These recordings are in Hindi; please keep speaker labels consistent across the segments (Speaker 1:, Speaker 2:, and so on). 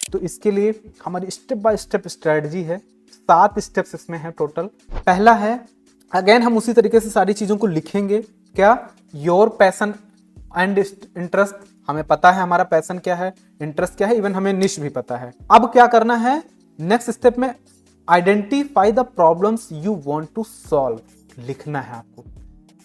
Speaker 1: तो इसके लिए हमारी स्टेप बाय स्टेप स्ट्रेटजी है, 7 स्टेप्स इसमें है टोटल। पहला है, अगेन हम उसी तरीके से सारी चीजों को लिखेंगे। क्या? योर पैशन एंड इंटरेस्ट, हमें पता है हमारा पैशन क्या है, इंटरेस्ट क्या है, इवन हमें निश भी पता है। अब क्या करना है नेक्स्ट स्टेप में, identify the problems you want to solve, लिखना है आपको।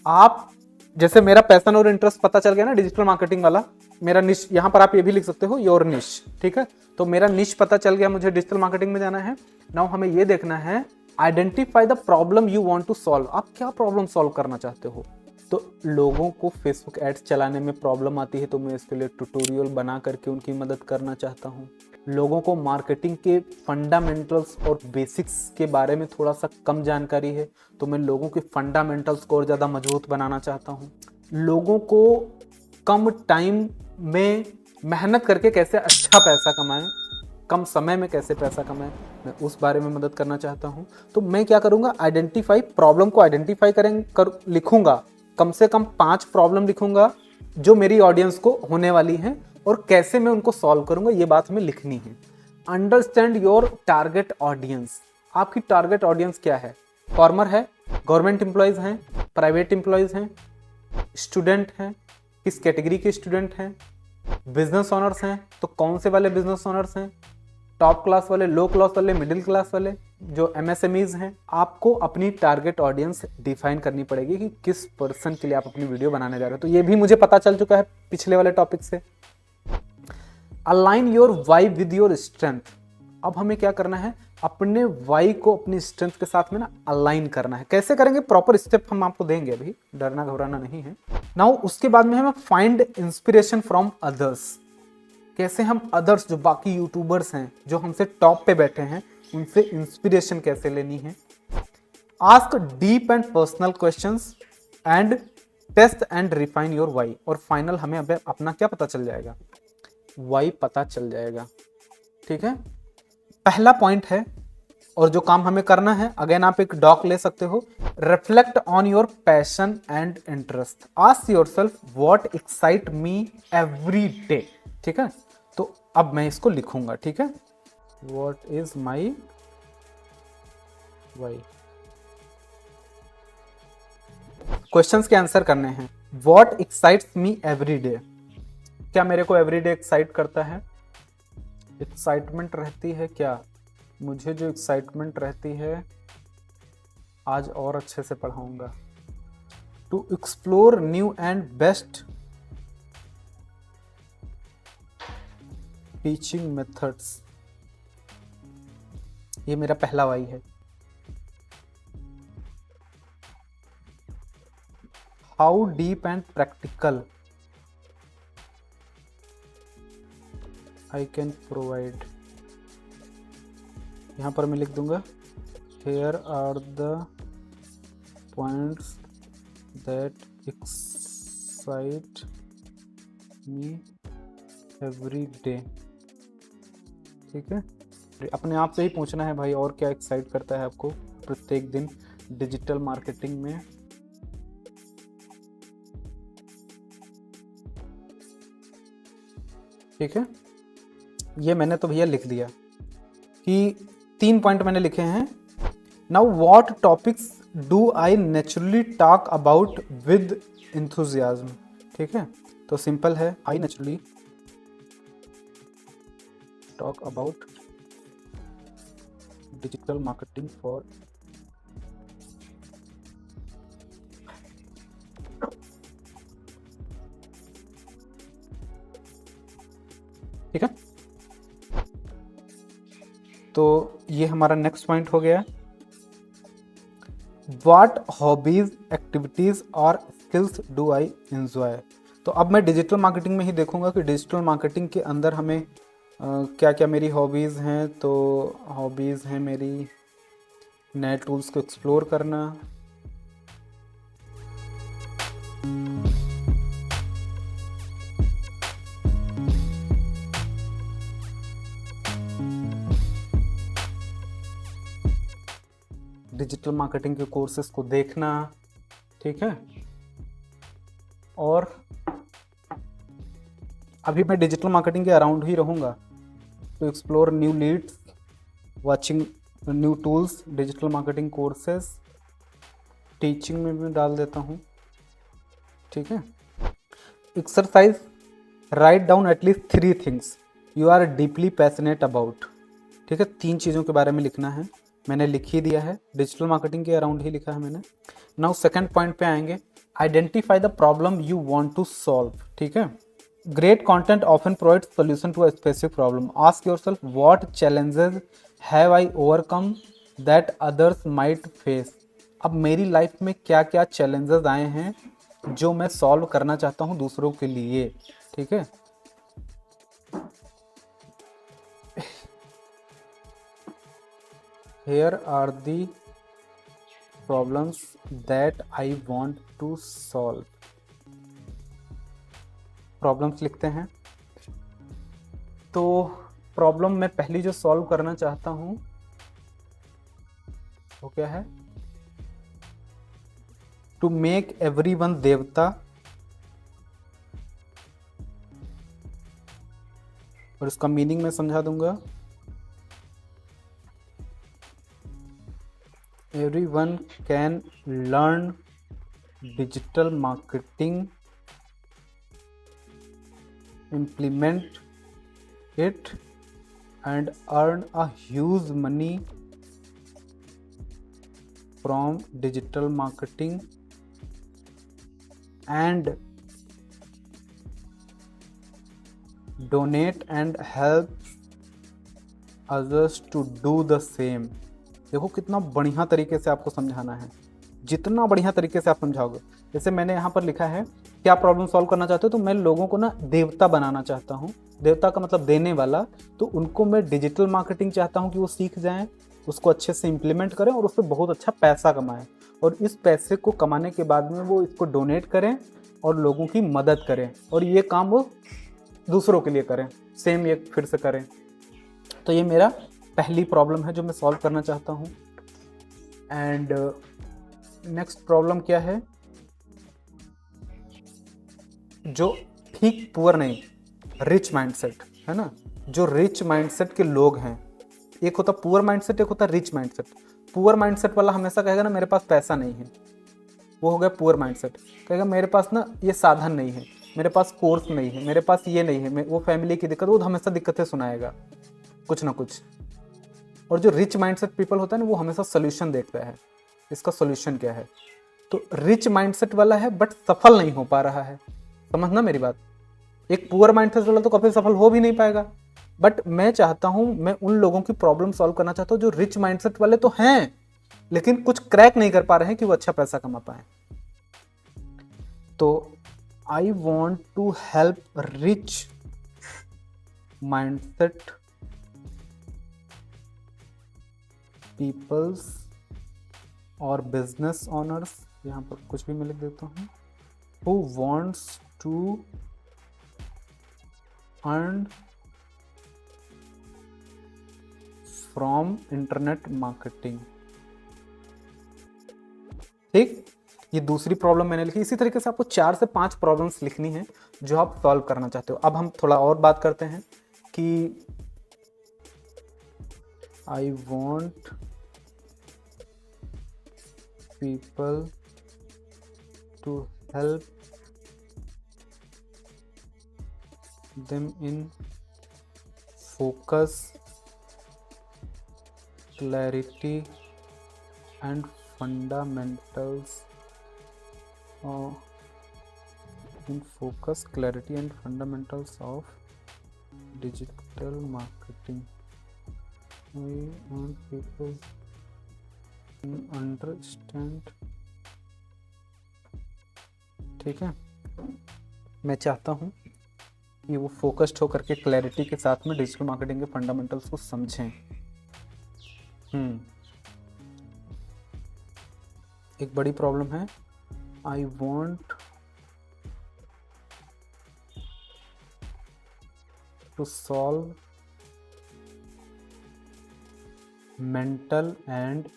Speaker 1: आप जैसे मेरा पैशन और इंटरेस्ट पता चल गया ना डिजिटल मार्केटिंग वाला, मेरा निश, यहां पर आप ये भी लिख सकते हो योर निश, ठीक है। तो मेरा निश पता चल गया, मुझे डिजिटल मार्केटिंग में जाना है। नाउ हमें ये देखना है, identify the problem you want to solve, आप क्या प्रॉब्लम सॉल्व करना चाहते हो। तो लोगों को फेसबुक एड्स चलाने में प्रॉब्लम आती है, तो मैं इसके लिए ट्यूटोरियल बना करके उनकी मदद करना चाहता हूँ। लोगों को मार्केटिंग के फंडामेंटल्स और बेसिक्स के बारे में थोड़ा सा कम जानकारी है, तो मैं लोगों के फंडामेंटल्स को और ज़्यादा मजबूत बनाना चाहता हूँ। लोगों को कम टाइम में मेहनत करके कैसे अच्छा पैसा कमाएं, कम समय में कैसे पैसा कमाएं, मैं उस बारे में मदद करना चाहता हूं। तो मैं क्या करूंगा, आइडेंटिफाई, प्रॉब्लम को आइडेंटिफाई लिखूंगा, कम से कम 5 प्रॉब्लम लिखूंगा जो मेरी ऑडियंस को होने वाली हैं और कैसे मैं उनको सॉल्व करूंगा, ये बात हमें लिखनी है। अंडरस्टैंड योर टारगेट ऑडियंस, आपकी टारगेट ऑडियंस क्या है, फॉर्मर है, गवर्नमेंट एम्प्लॉयज हैं, प्राइवेट एम्प्लॉयज हैं, स्टूडेंट हैं, किस कैटेगरी के स्टूडेंट हैं, बिजनेस ओनर्स हैं तो कौन से वाले बिजनेस ओनर्स हैं, टॉप क्लास वाले, लो क्लास वाले, मिडिल क्लास वाले, जो एमएसएमईज हैं। आपको अपनी टारगेट ऑडियंस डिफाइन करनी पड़ेगी कि किस पर्सन के लिए आप अपनी वीडियो बनाने जा रहे हो। तो ये भी मुझे पता चल चुका है पिछले वाले टॉपिक से। Align your why with your strength, अब हमें क्या करना है, अपने वाई को अपनी स्ट्रेंथ के साथ में ना अलाइन करना है। कैसे करेंगे, प्रॉपर स्टेप हम आपको देंगे, अभी डरना घबराना नहीं है। नाउ उसके बाद में हमें फाइंड इंस्पिरेशन फ्रॉम अदर्स, कैसे हम अदर्स जो बाकी यूट्यूबर्स हैं जो हमसे टॉप पे बैठे हैं उनसे इंस्पिरेशन कैसे लेनी है। Ask deep and personal questions and test and refine your why, और फाइनल हमें अब अपना क्या पता चल जाएगा, वाई पता चल जाएगा। ठीक है, पहला पॉइंट है और जो काम हमें करना है, अगेन आप एक डॉक ले सकते हो, reflect on your passion and interest, ask yourself what excite me every day. ठीक है, तो अब मैं इसको लिखूंगा। ठीक है, what is my why, questions के आंसर करने हैं। What excites me every day, क्या मेरे को एवरी डे एक्साइट करता है, एक्साइटमेंट रहती है क्या, मुझे जो एक्साइटमेंट रहती है आज और अच्छे से पढ़ाऊंगा। To explore new and best teaching methods, ये मेरा पहला वाई है। How deep and practical I can provide, यहाँ पर मैं लिख दूंगा here are the points that excite me every day. ठीक है, अपने आप से ही पूछना है भाई, और क्या एक्साइट करता है आपको प्रत्येक दिन डिजिटल मार्केटिंग में। ठीक है, ये मैंने तो भैया लिख दिया कि 3 पॉइंट मैंने लिखे हैं। Now what topics do I naturally talk about with enthusiasm. ठीक है, तो सिंपल है, I naturally talk about digital marketing for ठीक है, तो ये हमारा नेक्स्ट पॉइंट हो गया। व्हाट हॉबीज एक्टिविटीज और स्किल्स डू आई एंजॉय, तो अब मैं डिजिटल मार्केटिंग में ही देखूंगा कि डिजिटल मार्केटिंग के अंदर हमें क्या क्या मेरी हॉबीज़ हैं। तो हॉबीज़ हैं मेरी नए टूल्स को एक्सप्लोर करना, डिजिटल मार्केटिंग के कोर्सेज को देखना। ठीक है, और अभी मैं डिजिटल मार्केटिंग के अराउंड ही रहूँगा, to explore new leads, watching new tools, digital marketing courses, teaching में भी डाल देता हूँ। ठीक है। Exercise, write down at least 3 things you are deeply passionate about. ठीक है, 3 चीज़ों के बारे में लिखना है। मैंने लिख ही दिया है, डिजिटल मार्केटिंग के अराउंड ही लिखा है मैंने। नाउ सेकंड पॉइंट पे आएंगे, identify the problem you want to solve. ठीक है, great content often provide solution to a specific problem. Ask yourself what challenges have I overcome that others might face. अब मेरी लाइफ में क्या क्या चैलेंजेस आए हैं जो मैं सॉल्व करना चाहता हूं दूसरों के लिए। ठीक है, here are the problems that I want to solve। Problems लिखते हैं। तो प्रॉब्लम मैं पहली जो सॉल्व करना चाहता हूं वो क्या है, टू मेक एवरीवन देवता, और इसका मीनिंग मैं समझा दूंगा। Everyone can learn digital marketing, implement it, and earn a huge money from digital marketing, and donate and help others to do the same। देखो कितना बढ़िया तरीके से आपको समझाना है, जितना बढ़िया तरीके से आप समझाओगे। जैसे मैंने यहाँ पर लिखा है, क्या प्रॉब्लम सॉल्व करना चाहते हो, तो मैं लोगों को ना देवता बनाना चाहता हूँ। देवता का मतलब देने वाला। तो उनको मैं डिजिटल मार्केटिंग चाहता हूँ कि वो सीख जाएं, उसको अच्छे से इम्प्लीमेंट करें और उससे बहुत अच्छा पैसा कमाएं, और इस पैसे को कमाने के बाद में वो इसको डोनेट करें और लोगों की मदद करें, और ये काम वो दूसरों के लिए करें, सेम ये फिर से करें। तो ये मेरा पहली प्रॉब्लम है जो मैं सॉल्व करना चाहता हूँ। एंड नेक्स्ट प्रॉब्लम क्या है, जो ठीक पुअर नहीं, रिच माइंडसेट है ना, जो रिच माइंडसेट के लोग हैं। एक होता पुअर माइंडसेट, एक होता रिच माइंडसेट। पुअर माइंडसेट वाला हमेशा कहेगा ना मेरे पास पैसा नहीं है, वो हो गया पुअर माइंडसेट। कहेगा मेरे पास ना ये साधन नहीं है, मेरे पास कोर्स नहीं है, मेरे पास ये नहीं है, वो फैमिली की दिक्कत, वो हमेशा दिक्कतें सुनाएगा कुछ ना कुछ। और जो रिच माइंडसेट पीपल होता है ना, वो हमेशा सोल्यूशन देखता है, इसका सोल्यूशन क्या है। तो रिच माइंडसेट वाला है बट सफल नहीं हो पा रहा है, समझना मेरी बात। एक पुअर माइंडसेट वाला तो कभी सफल हो भी नहीं पाएगा। बट मैं चाहता हूं, मैं उन लोगों की प्रॉब्लम सॉल्व करना चाहता हूं जो रिच माइंडसेट वाले तो हैं लेकिन कुछ क्रैक नहीं कर पा रहे हैं कि वो अच्छा पैसा कमा पाए। तो I want to help rich mindset peoples और बिजनेस ओनर्स, यहाँ पर कुछ भी मैं लिख देता हूँ, who wants to earn from internet marketing. ठीक, ये दूसरी प्रॉब्लम मैंने लिखी। इसी तरीके से आपको 4 से 5 प्रॉब्लम्स लिखनी है जो आप सॉल्व करना चाहते हो। अब हम थोड़ा और बात करते हैं कि I want people to help them in focus, clarity and fundamentals of digital marketing। We want people understand. ठीक है, मैं चाहता हूं कि वो फोकस्ड होकर के क्लैरिटी के साथ में डिजिटल मार्केटिंग के फंडामेंटल्स को समझें। एक बड़ी प्रॉब्लम है, I want to solve mental and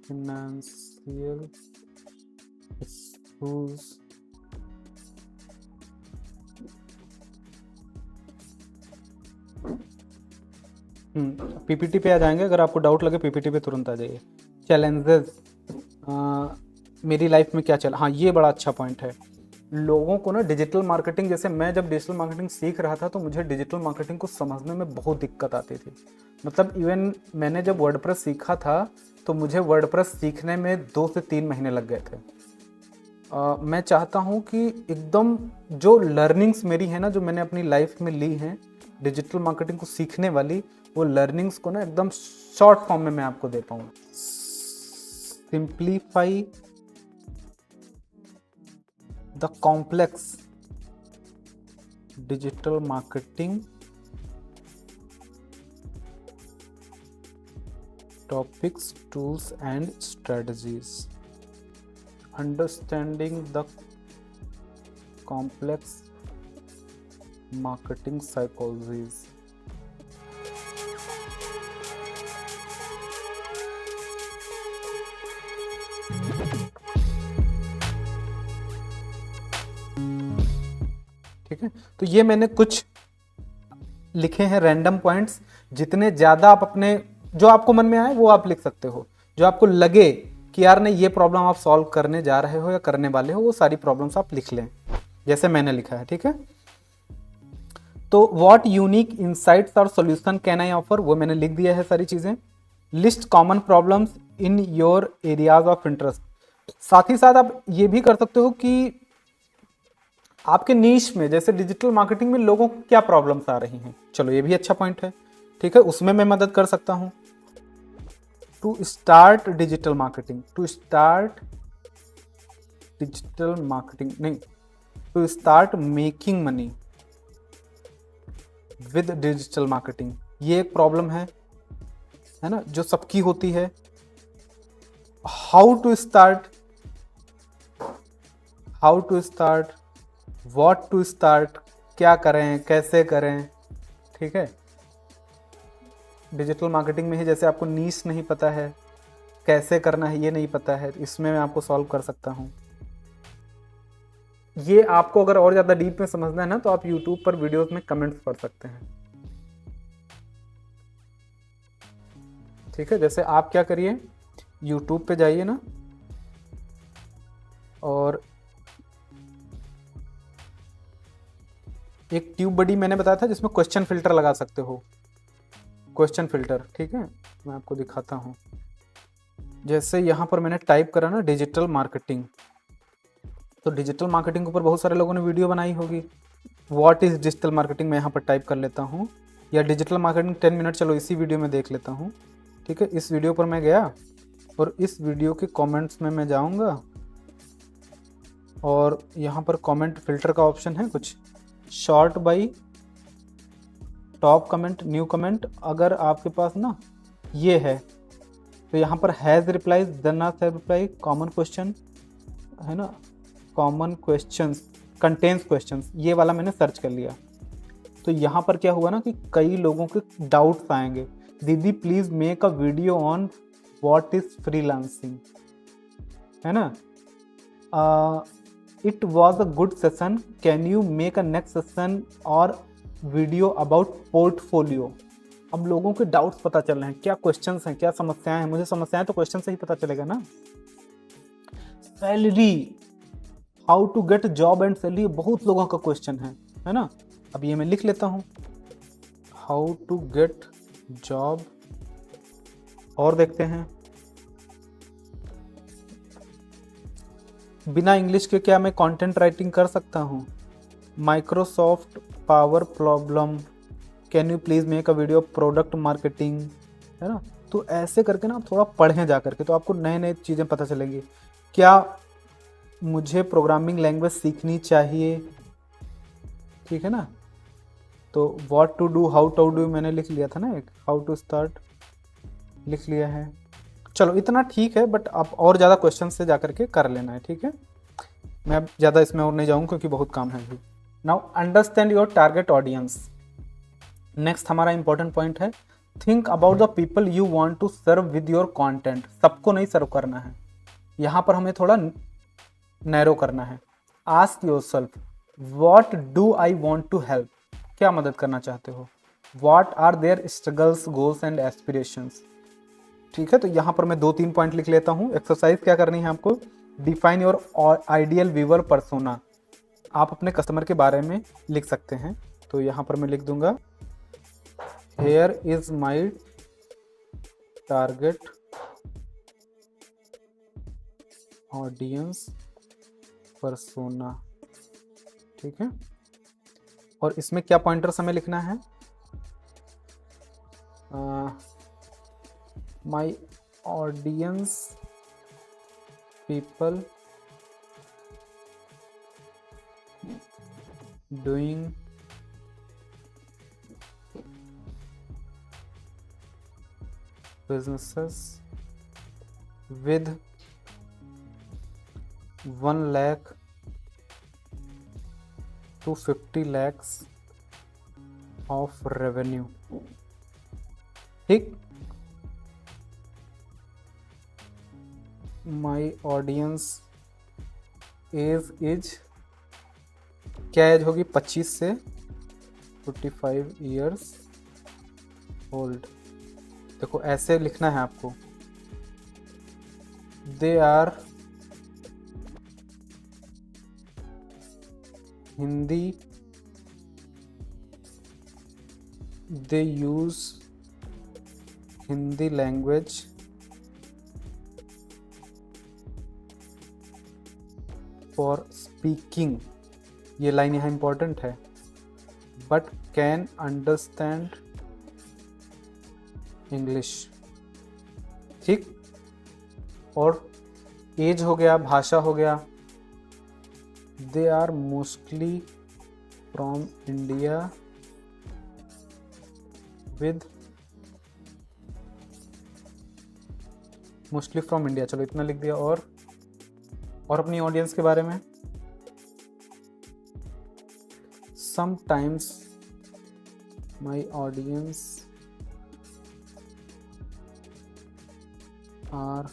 Speaker 1: financial issues PPT पे आ जाएंगे, अगर आपको डाउट लगे पीपीटी पे तुरंत आ जाइए। चैलेंजेस, मेरी लाइफ में क्या चला, हाँ ये बड़ा अच्छा पॉइंट है। लोगों को ना डिजिटल मार्केटिंग, जैसे मैं जब डिजिटल मार्केटिंग सीख रहा था तो मुझे डिजिटल मार्केटिंग को समझने में बहुत दिक्कत आती थी। मतलब इवन मैंने जब वर्डप्रेस सीखा था तो मुझे वर्डप्रेस सीखने में 2 से 3 महीने लग गए थे। मैं चाहता हूँ कि एकदम जो लर्निंग्स मेरी है ना, जो मैंने अपनी लाइफ में ली हैं डिजिटल मार्केटिंग को सीखने वाली, वो लर्निंग्स को ना एकदम शॉर्ट फॉर्म में मैं आपको दे पाऊँ। Simplify the complex digital marketing topics, tools and strategies. Understanding the complex marketing psychologies. ठीक है, तो ये मैंने कुछ लिखे हैं रैंडम पॉइंट्स। जितने ज़्यादा आप अपने, जो आपको मन में आए वो आप लिख सकते हो। जो आपको लगे कि यार नहीं ये प्रॉब्लम आप सॉल्व करने जा रहे हो या करने वाले हो, वो सारी प्रॉब्लम्स आप लिख लें जैसे मैंने लिखा है। ठीक है, तो व्हाट यूनिक इनसाइट्स और सॉल्यूशन कैन आई ऑफर, वो मैंने लिख दिया है सारी चीज़ें। List common problems in your areas of interest. साथ ही साथ आप ये भी कर सकते हो कि आपके नीश में, जैसे डिजिटल मार्केटिंग में लोगों को क्या प्रॉब्लम्स आ रही हैं, चलो ये भी अच्छा पॉइंट है। ठीक है, उसमें मैं मदद कर सकता हूं। To start digital marketing, to start digital marketing नहीं, to start making money with digital marketing, ये एक प्रॉब्लम है ना, जो सबकी होती है। How to start, how to start, what to start, क्या करें कैसे करें। ठीक है, डिजिटल मार्केटिंग में ही जैसे आपको नीश नहीं पता है, कैसे करना है ये नहीं पता है, इसमें मैं आपको सॉल्व कर सकता हूँ। ये आपको अगर और ज़्यादा डीप में समझना है ना, तो आप यूट्यूब पर वीडियोस में कमेंट्स पढ़ सकते हैं। ठीक है, जैसे आप क्या करिए, यूट्यूब पे जाइए ना, और एक ट्यूब बडी मैंने बताया था जिसमें क्वेश्चन फिल्टर लगा सकते हो, क्वेश्चन फिल्टर। ठीक है, मैं आपको दिखाता हूँ। जैसे यहाँ पर मैंने टाइप करा ना डिजिटल मार्केटिंग, तो डिजिटल मार्केटिंग के ऊपर बहुत सारे लोगों ने वीडियो बनाई होगी। व्हाट इज़ डिजिटल मार्केटिंग मैं यहाँ पर टाइप कर लेता हूँ, या डिजिटल मार्केटिंग 10 मिनट, चलो इसी वीडियो में देख लेता हूँ। ठीक है, इस वीडियो पर मैं गया और इस वीडियो के कमेंट्स में मैं जाऊँगा, और यहाँ पर कमेंट फिल्टर का ऑप्शन है कुछ, sort by top comment, new comment. अगर आपके पास ना ये है तो यहाँ पर has replies, then not have reply, common question है ना, कॉमन क्वेश्चंस, कंटेन्स क्वेश्चंस, ये वाला मैंने सर्च कर लिया। तो यहाँ पर क्या हुआ ना कि कई लोगों के डाउट्स आएंगे, दीदी please make a video on what is freelancing, है ना, it was a good session, can you make a next session और वीडियो अबाउट पोर्टफोलियो। अब लोगों के डाउट्स पता चल रहे हैं, क्या क्वेश्चंस हैं, क्या समस्याएं हैं। मुझे समस्याएं तो क्वेश्चन से ही पता चलेगा ना। Salary, how to get job and salary, बहुत लोगों का क्वेश्चन है ना। अब ये मैं लिख लेता हूँ, हाउ टू गेट जॉब, और देखते हैं बिना इंग्लिश के क्या मैं कंटेंट राइटिंग कर सकता हूँ। Microsoft power problem, can you please make a video product marketing, है ना। तो ऐसे करके ना आप थोड़ा पढ़ें जा करके, तो आपको नए नए चीज़ें पता चलेंगी। क्या मुझे प्रोग्रामिंग लैंग्वेज सीखनी चाहिए, ठीक है ना। तो what to do, how to do मैंने लिख लिया था ना, एक हाउ टू स्टार्ट लिख लिया है। चलो इतना ठीक है, बट आप और ज़्यादा क्वेश्चन से जा करके कर लेना है। ठीक है, मैं अब ज़्यादा इसमें और नहीं जाऊँ क्योंकि बहुत काम है अभी। Now understand your target audience. Next हमारा इंपॉर्टेंट पॉइंट है, think about the people you want to serve with your content. सबको नहीं सर्व करना है, यहाँ पर हमें थोड़ा नैरो करना है। Ask yourself what do I want to help, क्या मदद करना चाहते हो। What are their struggles, goals and aspirations. ठीक है, तो यहाँ पर मैं 2-3 पॉइंट लिख लेता हूँ। एक्सरसाइज क्या करनी है आपको, define your ideal viewer persona. आप अपने कस्टमर के बारे में लिख सकते हैं। तो यहाँ पर मैं लिख दूंगा here is my target audience persona. ठीक है, और इसमें क्या पॉइंटर्स हमें लिखना है, my audience people doing businesses with 1 lakh to 50 lakhs of revenue। ठीक, माई ऑडियंस एज इज, क्या एज होगी, 25 से 45 ईयर्स ओल्ड। देखो ऐसे लिखना है आपको, they are Hindi, they use Hindi language for speaking, ये लाइन यहाँ इंपॉर्टेंट है, बट कैन अंडरस्टैंड इंग्लिश। ठीक, और एज हो गया, भाषा हो गया, they are mostly from India with, mostly from India, चलो इतना लिख दिया। और अपनी ऑडियंस के बारे में, sometimes my audience are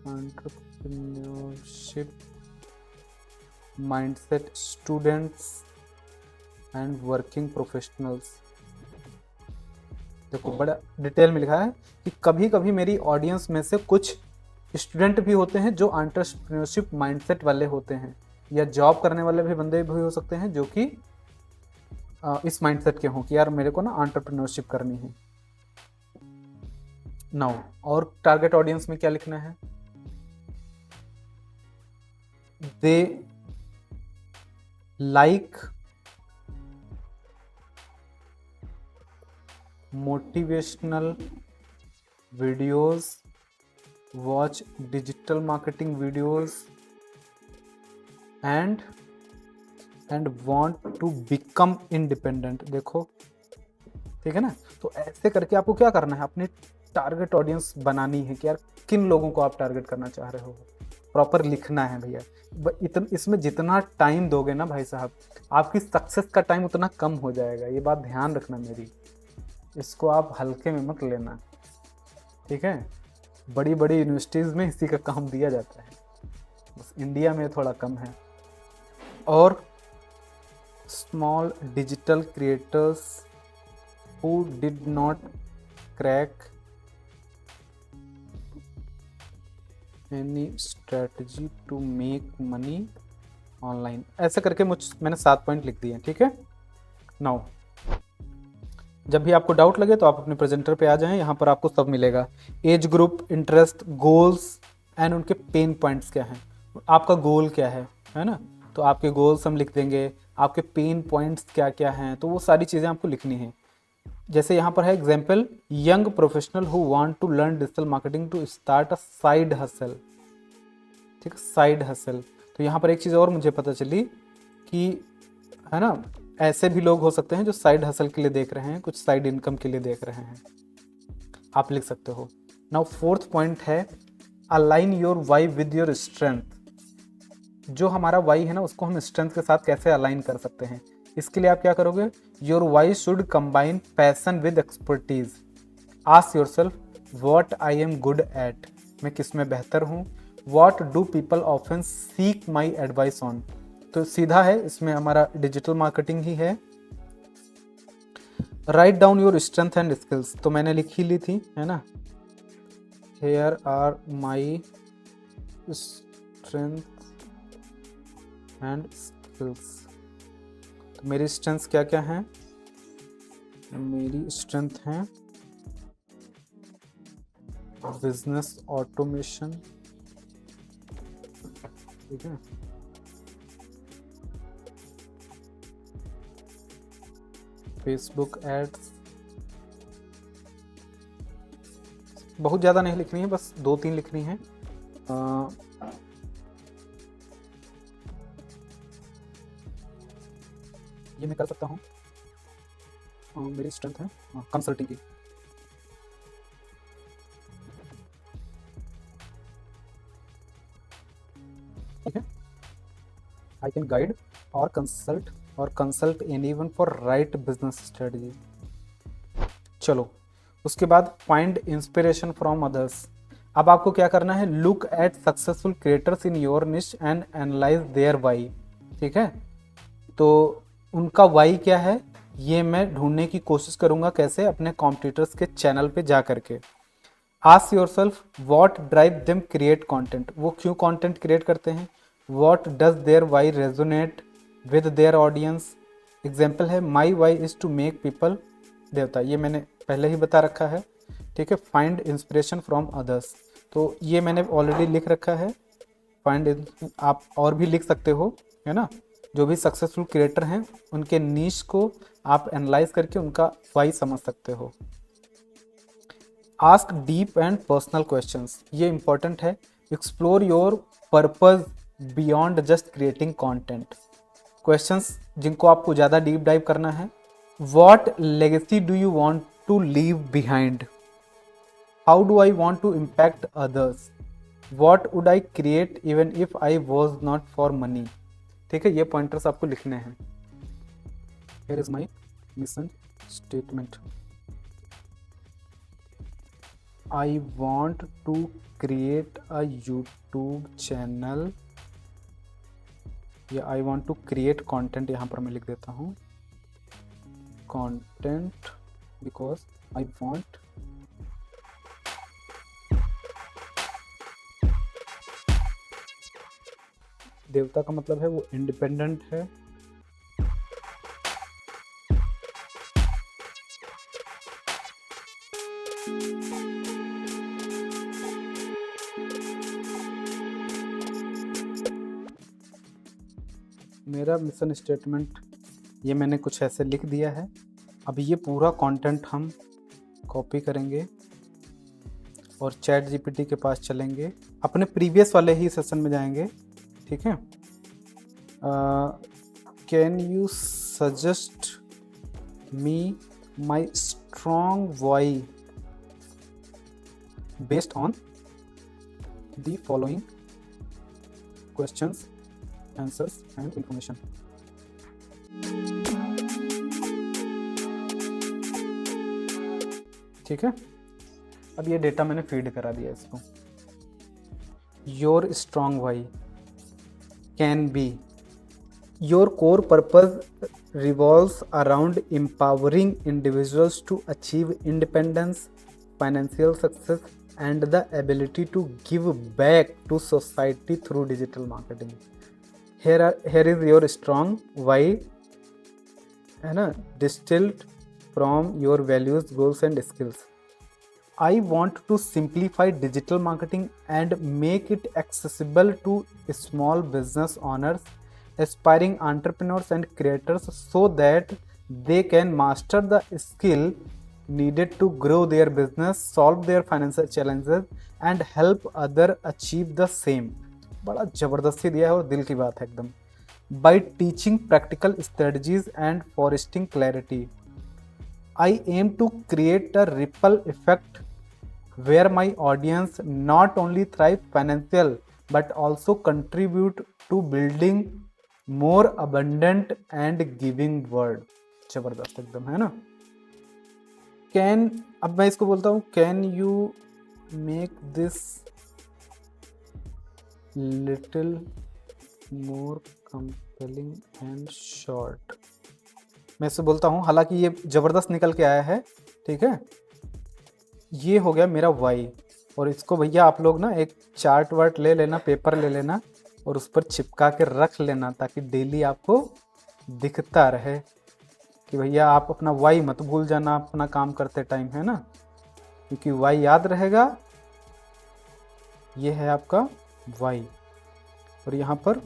Speaker 1: entrepreneurship mindset students and working professionals। देखो बड़ा डिटेल में लिखा है कि कभी कभी मेरी ऑडियंस में से कुछ स्टूडेंट भी होते हैं जो एंटरप्रेन्योरशिप माइंडसेट वाले होते हैं, या जॉब करने वाले भी बंदे भी हो सकते हैं जो कि इस माइंडसेट के हों कि यार मेरे को ना एंटरप्रेन्योरशिप करनी है। नाउ और टारगेट ऑडियंस में क्या लिखना है, they like motivational videos, watch digital marketing videos and want to become independent. देखो ठीक है ना, तो ऐसे करके आपको क्या करना है, अपनी टारगेट ऑडियंस बनानी है कि यार किन लोगों को आप टारगेट करना चाह रहे हो, प्रॉपर लिखना है भैया। इसमें जितना टाइम दोगे ना भाई साहब, आपकी सक्सेस का टाइम उतना कम हो जाएगा, ये बात ध्यान रखना मेरी, इसको आप हल्के में मत लेना। ठीक है, बड़ी बड़ी यूनिवर्सिटीज़ में इसी का काम दिया जाता है, बस इंडिया में थोड़ा कम है। और small digital creators who did not crack any strategy to make money online, ऐसे करके मैंने 7 पॉइंट लिख दिए। ठीक है, नाउ जब भी आपको डाउट लगे तो आप अपने प्रेजेंटर पे आ जाएं, यहाँ पर आपको सब मिलेगा, age group, interest, goals and उनके पेन पॉइंट्स क्या हैं, आपका गोल क्या है ना, तो आपके गोल्स हम लिख देंगे, आपके पेन पॉइंट्स क्या क्या हैं, तो वो सारी चीज़ें आपको लिखनी है। जैसे यहाँ पर है example, young professional who want to learn digital marketing to start a side hustle. ठीक है, साइड हसल, तो यहाँ पर एक चीज़ और मुझे पता चली कि है ना, ऐसे भी लोग हो सकते हैं जो साइड हसल के लिए देख रहे हैं, कुछ साइड इनकम के लिए देख रहे हैं, आप लिख सकते हो। नाउ 4th पॉइंट है align your why with your strength. जो हमारा वाई है ना, उसको हम स्ट्रेंथ के साथ कैसे अलाइन कर सकते हैं, इसके लिए आप क्या करोगे, your why should combine passion with expertise. Ask yourself what I am good at, मैं किस में बेहतर हूँ, what do people often seek my advice on, तो सीधा है, इसमें हमारा डिजिटल मार्केटिंग ही है। Write down your strength and skills, तो मैंने लिख ही ली थी, है ना। Here are my strength and skills. तो मेरी स्ट्रेंथ क्या क्या हैं? मेरी स्ट्रेंथ है बिजनेस ऑटोमेशन, ठीक है, फेसबुक एड्स, बहुत ज़्यादा नहीं लिखनी है, बस 2-3 लिखनी है। ये मैं कर सकता हूँ। मेरी स्ट्रेंथ है कंसल्टिंग की। ठीक है, आई कैन गाइड और consult anyone for right business strategy. चलो, उसके बाद फाइंड इंस्पिरेशन फ्रॉम अदर्स। अब आपको क्या करना है? Look at successful creators in your niche and analyze their why. ठीक है, तो उनका वाई क्या है ये मैं ढूंढने की कोशिश करूंगा। कैसे? अपने कॉम्पिटिटर्स के चैनल पे जा करके। Ask yourself what drive them create content, वो क्यों कंटेंट क्रिएट करते हैं। What does their why resonate with their audience. Example है my why is to make people देवता, ये मैंने पहले ही बता रखा है। ठीक है, फाइंड इंस्पिरेशन फ्रॉम अदर्स, तो ये मैंने ऑलरेडी लिख रखा है। फाइंड, आप और भी लिख सकते हो, है ना। जो भी सक्सेसफुल क्रिएटर हैं उनके नीश को आप एनालाइज करके उनका वाई समझ सकते हो। Ask deep and personal questions, ये इंपॉर्टेंट है। Explore your purpose beyond just creating content. Questions जिनको आपको ज़्यादा डीप डाइव करना है। What legacy do you want to leave behind. How do I want to impact others. What would I create even if I was not for money. ठीक है, ये पॉइंटर्स आपको लिखने हैं। Here is my mission statement. I want to create a YouTube channel, या I want to create content, यहाँ पर मैं लिख देता हूँ content because I want देवता का मतलब है वो इंडिपेंडेंट है, मेरा मिशन स्टेटमेंट ये मैंने कुछ ऐसे लिख दिया है। अब ये पूरा कंटेंट हम कॉपी करेंगे और चैट जीपीटी के पास चलेंगे, अपने प्रीवियस वाले ही सेशन में जाएंगे। ठीक है, can you suggest me my strong why based on the following questions answers and information. ठीक है, अब ये डेटा मैंने फीड करा दिया इसको। Your strong why can be your core purpose revolves around empowering individuals to achieve independence, financial success, and the ability to give back to society through digital marketing. Here is your strong why, है ना, distilled from your values, goals, and skills. I want to simplify digital marketing and make it accessible to small business owners, aspiring entrepreneurs and creators so that they can master the skill needed to grow their business, solve their financial challenges and help other achieve the same. बड़ा ज़बरदस्ती दिया है और दिल की बात है एकदम। By teaching practical strategies and fostering clarity, I aim to create a ripple effect where my audience not only thrive financial but also contribute to building more abundant and giving world. जबरदस्त एकदम, है ना। कैन, अब मैं इसको बोलता हूँ can you make this little more spelling and short, मैं इसे बोलता हूँ, हालांकि ये ज़बरदस्त निकल के आया है, ठीक है। ये हो गया मेरा वाई, और इसको भैया आप लोग ना एक चार्ट वार्ट ले लेना, पेपर ले लेना और उस पर चिपका के रख लेना, ताकि डेली आपको दिखता रहे कि भैया आप अपना वाई मत भूल जाना अपना काम करते टाइम, है ना, क्योंकि वाई याद रहेगा। ये है आपका वाई, और यहाँ पर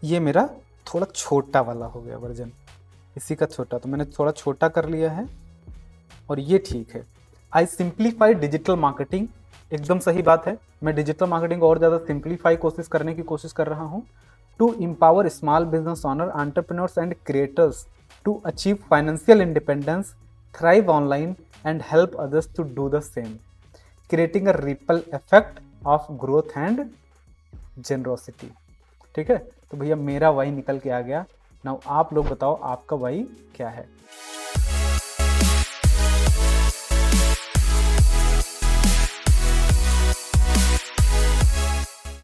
Speaker 1: ये मेरा थोड़ा छोटा वाला हो गया वर्जन, इसी का छोटा, तो मैंने थोड़ा छोटा कर लिया है और ये ठीक है। आई सिंप्लीफाई डिजिटल मार्केटिंग, एकदम सही बात है, मैं डिजिटल मार्केटिंग को और ज़्यादा सिंप्लीफाई करने की कोशिश कर रहा हूँ। To empower small business owner, entrepreneurs and creators to achieve financial independence, thrive online and help others to do the same, creating a ripple effect of growth and generosity. ठीक है, तो भैया मेरा वाई निकल के आ गया। नाउ आप लोग बताओ आपका वाई क्या है।